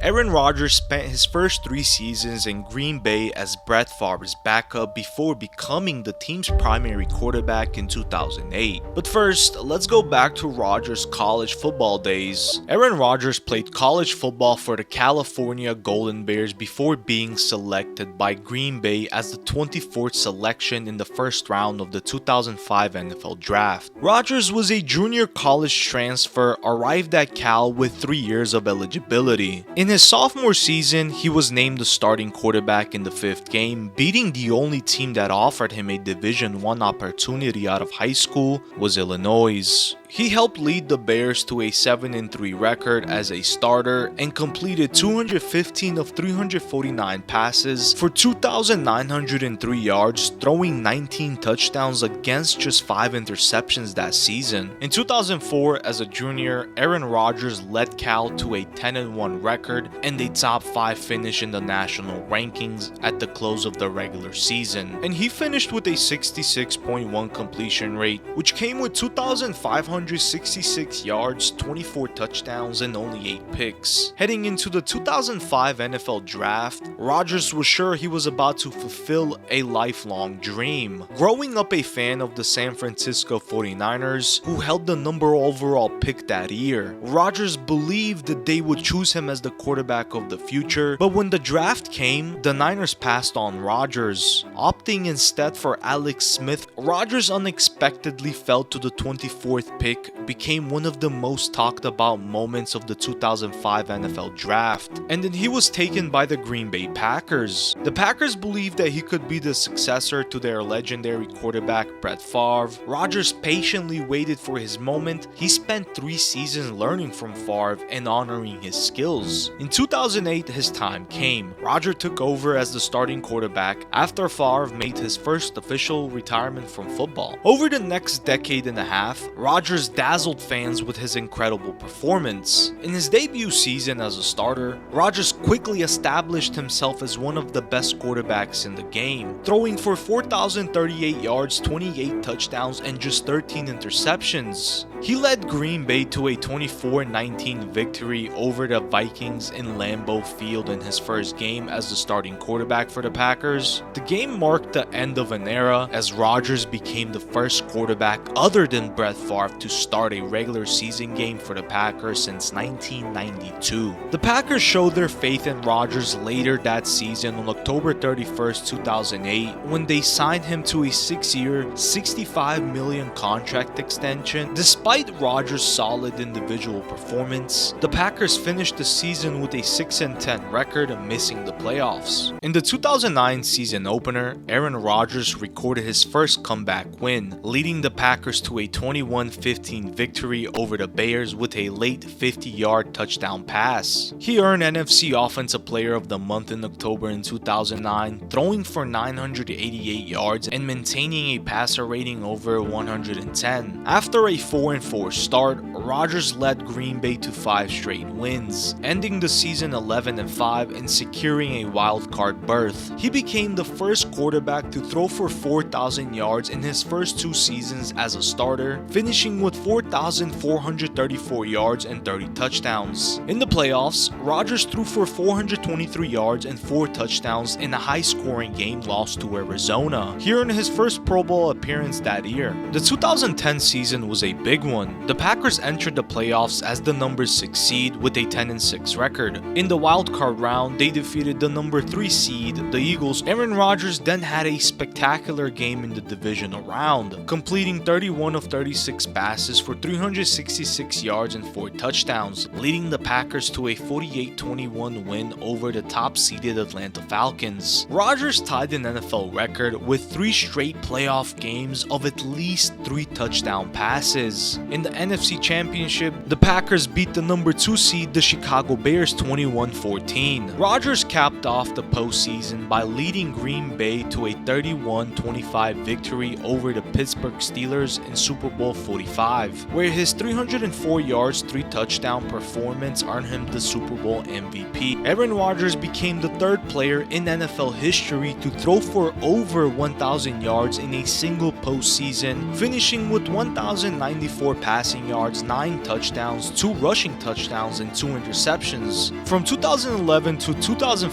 Aaron Rodgers spent his first 3 seasons in Green Bay as Brett Favre's backup before becoming the team's primary quarterback in 2008. But first, let's go back to Rodgers' college football days. Aaron Rodgers played college football for the California Golden Bears before being selected by Green Bay as the 24th selection in the first round of the 2005 NFL Draft. Rodgers was a junior college transfer, arrived at Cal with 3 years of eligibility. In his sophomore season, he was named the starting quarterback in the 5th game, beating the only team that offered him a Division I opportunity out of high school was Illinois. He helped lead the Bears to a 7-3 record as a starter and completed 215 of 349 passes for 2,903 yards, throwing 19 touchdowns against just 5 interceptions that season. In 2004, as a junior, Aaron Rodgers led Cal to a 10-1 record and a top 5 finish in the national rankings at the close of the regular season. And he finished with a 66.1 completion rate, which came with 2,566 yards, 24 touchdowns, and only 8 picks. Heading into the 2005 NFL Draft, Rodgers was sure he was about to fulfill a lifelong dream. Growing up a fan of the San Francisco 49ers, who held the number overall pick that year, Rodgers believed that they would choose him as the quarterback of the future, but when the draft came, the Niners passed on Rodgers. Opting instead for Alex Smith, Rodgers unexpectedly fell to the 24th pick, became one of the most talked about moments of the 2005 NFL Draft, and then he was taken by the Green Bay Packers. The Packers believed that he could be the successor to their legendary quarterback Brett Favre. Rodgers patiently waited for his moment. He spent 3 seasons learning from Favre and honoring his skills. In 2008, his time came. Rodgers took over as the starting quarterback after Favre made his first official retirement from football. Over the next decade and a half, Rodgers dazzled fans with his incredible performance. In his debut season as a starter, Rodgers quickly established himself as one of the best quarterbacks in the game, throwing for 4,038 yards, 28 touchdowns, and just 13 interceptions. He led Green Bay to a 24-19 victory over the Vikings in Lambeau Field in his first game as the starting quarterback for the Packers. The game marked the end of an era as Rodgers became the first quarterback other than Brett Favre to start a regular season game for the Packers since 1992. The Packers showed their faith in Rodgers later that season on October 31st, 2008, when they signed him to a 6-year, $65 million contract extension. Despite Rodgers' solid individual performance, the Packers finished the season with a 6-10 record, missing the playoffs. In the 2009 season opener, Aaron Rodgers recorded his first comeback win, leading the Packers to a 21-15 victory over the Bears with a late 50-yard touchdown pass. He earned NFC Offensive Player of the Month in October in 2009, throwing for 988 yards and maintaining a passer rating over 110. After a 4-4 start, Rodgers led Green Bay to 5 straight wins, ending the season 11-5 and securing a wild card berth. He became the first quarterback to throw for 4,000 yards in his first 2 seasons as a starter, finishing with 4,434 yards and 30 touchdowns. In the playoffs, Rodgers threw for 423 yards and 4 touchdowns in a high-scoring game loss to Arizona. He earned his first Pro Bowl appearance that year. The 2010 season was a big one. The Packers entered the playoffs as the number 6 seed with a 10-6 record. In the wildcard round, they defeated the number 3 seed, the Eagles. Aaron Rodgers then had a spectacular game in the divisional round, completing 31 of 36 passes for 366 yards and 4 touchdowns, leading the Packers to a 48-21 win over the top-seeded Atlanta Falcons. Rodgers tied an NFL record with 3 straight playoff games of at least 3 touchdown passes. In the NFC Championship, the Packers beat the number 2 seed, the Chicago Bears, 21-14. Rodgers capped off the postseason by leading Green Bay to a 31-25 victory over the Pittsburgh Steelers in Super Bowl 45, where his 304 yards, 3 touchdown performance earned him the Super Bowl MVP. Aaron Rodgers became the third player in NFL history to throw for over 1,000 yards in a single postseason, finishing with 1,094 passing yards, 9 touchdowns, 2 rushing touchdowns, and 2 interceptions. From 2011 to 2015,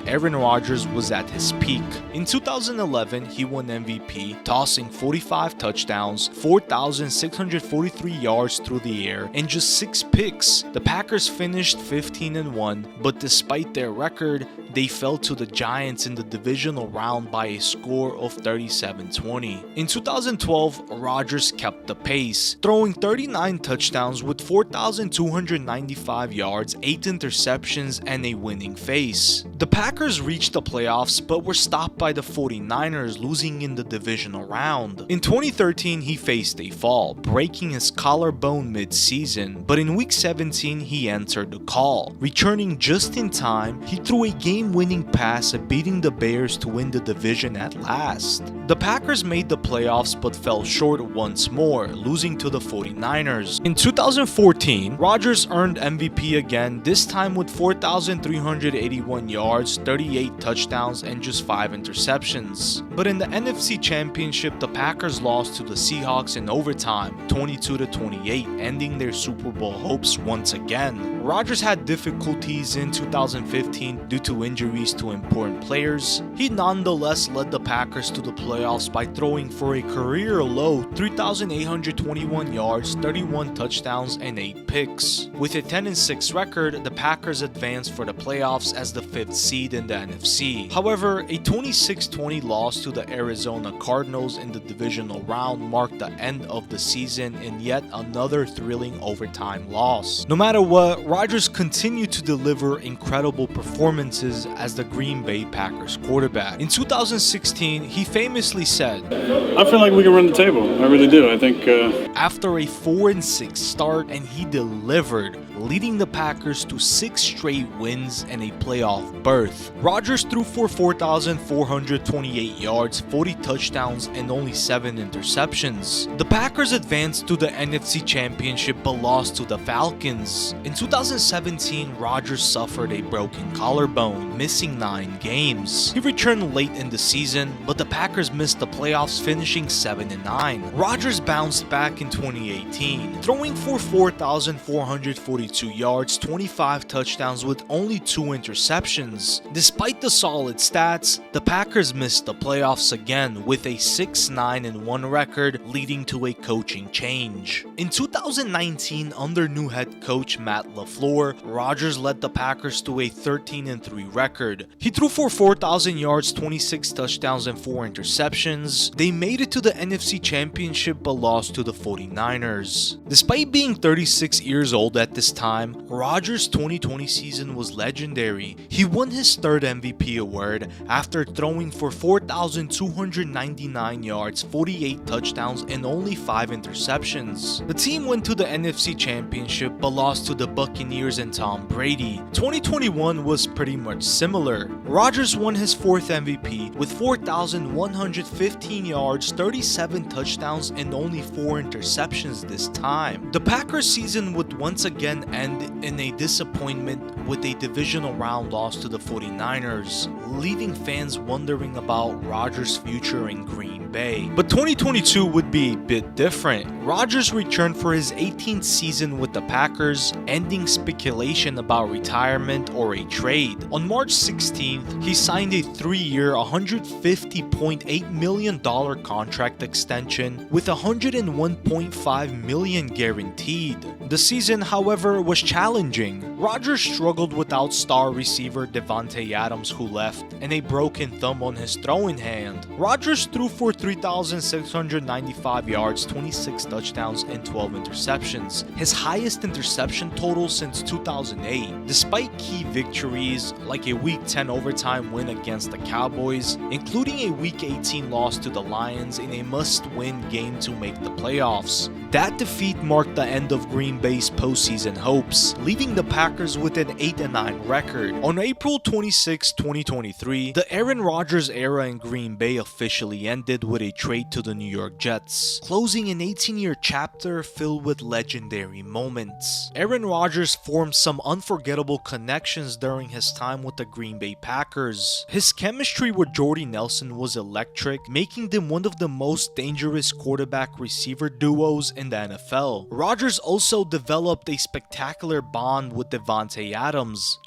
Aaron Rodgers was at his peak. In 2011, he won MVP, tossing 45 touchdowns, 4,643 yards through the air, and just 6 picks. The Packers finished 15-1, but despite their record, they fell to the Giants in the divisional round by a score of 37-20. In 2012, Rodgers kept the pace, throwing 39 touchdowns with 4,295 yards, 8 interceptions, and a winning face. The Packers reached the playoffs but were stopped by the 49ers, losing in the divisional round. In 2013, he faced a fall, breaking his collarbone mid-season, but in Week 17, he answered the call. Returning just in time, he threw a game-winning pass, beating the Bears to win the division at last. The Packers made the playoffs but fell short once more, losing to the 49ers. In 2014, Rodgers earned MVP again, this time with 4,381 yards, 38 touchdowns, and just 5 interceptions. But in the NFC Championship, the Packers lost to the Seahawks in overtime, 22-28, ending their Super Bowl hopes once again. Rodgers had difficulties in 2015 due to injuries to important players. He nonetheless led the Packers to the playoffs by throwing for a career-low 3,821 yards, 31 touchdowns, and 8 picks. With a 10-6 record, the Packers advanced for the playoffs as the 5th seed in the NFC. However, a 26-20 loss to the Arizona Cardinals in the divisional round marked the end of the season in yet another thrilling overtime loss. No matter what, Rodgers continued to deliver incredible performances as the Green Bay Packers quarterback. In 2016, he famously said, "I feel like we can run the table. I really do. I think." After a 4-6 start, and he delivered, leading the Packers to 6 straight wins and a playoff berth. Rodgers threw for 4,428 yards, 40 touchdowns, and only 7 interceptions. The Packers advanced to the NFC Championship but lost to the Falcons. In 2017, Rodgers suffered a broken collarbone, missing 9 games. He returned late in the season, but the Packers missed the playoffs, finishing 7-9. Rodgers bounced back in 2018, throwing for 4,442 yards, 25 touchdowns with only 2 interceptions. Despite the solid stats, the Packers missed the playoffs again with a 6-9-1 record, leading to a coaching change. In 2019, under new head coach Matt LaFleur, Rodgers led the Packers to a 13-3 record. He threw for 4,000 yards, 26 touchdowns, and 4 interceptions. They made it to the NFC Championship but lost to the 49ers. Despite being 36 years old at this time, Rodgers' 2020 season was legendary. He won his 3rd MVP award after throwing for 4,299 yards, 48 touchdowns, and only 5 interceptions. The team went to the NFC Championship but lost to the Buccaneers and Tom Brady. 2021 was pretty much similar. Rodgers won his 4th MVP with 4,115 yards, 37 touchdowns, and only 4 interceptions this time. The Packers season would once again end in a disappointment with a divisional round loss to the 49ers, leaving fans wondering about Rodgers' future in Green Bay. But 2022 would be a bit different. Rodgers returned for his 18th season with the Packers, ending speculation about retirement or a trade. On March 16th, he signed a 3-year, $150.8 million contract extension with $101.5 million guaranteed. The season, however, was challenging. Rodgers struggled without star receiver Davante Adams, who left, and a broken thumb on his throwing hand. Rodgers threw for 3,695 yards, 26 touchdowns, and 12 interceptions, his highest interception total since 2008. Despite key victories like a Week 10 overtime win against the Cowboys, including a Week 18 loss to the Lions in a must-win game to make the playoffs, that defeat marked the end of Green Bay's postseason hopes, leaving the Packers with an 8-9 record. On April 26, 2023, the Aaron Rodgers era in Green Bay officially ended with a trade to the New York Jets, closing an 18-year chapter filled with legendary moments. Aaron Rodgers formed some unforgettable connections during his time with the Green Bay Packers. His chemistry with Jordy was electric, making them one of the most dangerous quarterback-receiver duos in the NFL. Rodgers also developed a spectacular bond with Davante Adams,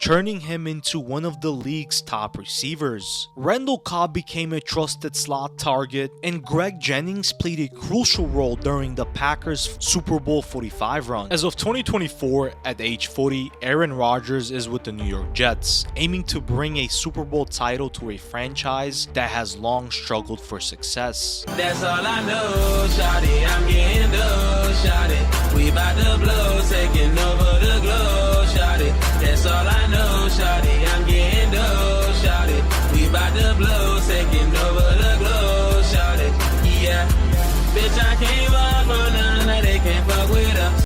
turning him into one of the league's top receivers. Randall Cobb became a trusted slot target, and Greg Jennings played a crucial role during the Packers' Super Bowl 45 run. As of 2024, at age 40, Aaron Rodgers is with the New York Jets, aiming to bring a Super Bowl title to a franchise that has long struggled for success. That's all I know, shawty, I'm getting dough, shawty. We bout to blow, taking over the globe, shawty. That's all I know, shawty.